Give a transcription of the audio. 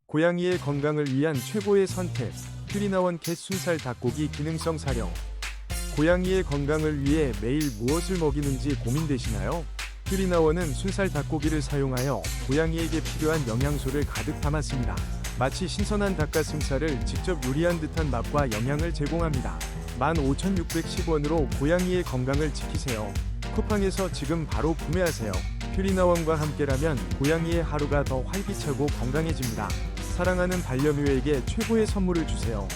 고양이의 건강을 위한 최고의 선택. 퓨리나원 캣 순살 닭고기 기능성 사료. 고양이의 건강을 위해 매일 무엇을 먹이는지 고민되시나요? 퓨리나원은 순살 닭고기를 사용하여 고양이에게 필요한 영양소를 가득 담았습니다. 마치 신선한 닭가슴살을 직접 요리한 듯한 맛과 영양을 제공합니다. 15,610원으로 고양이의 건강을 지키세요. 쿠팡에서 지금 바로 구매하세요. 퓨리나원과 함께라면 고양이의 하루가 더 활기차고 건강해집니다. 사랑하는 반려묘에게 최고의 선물을 주세요.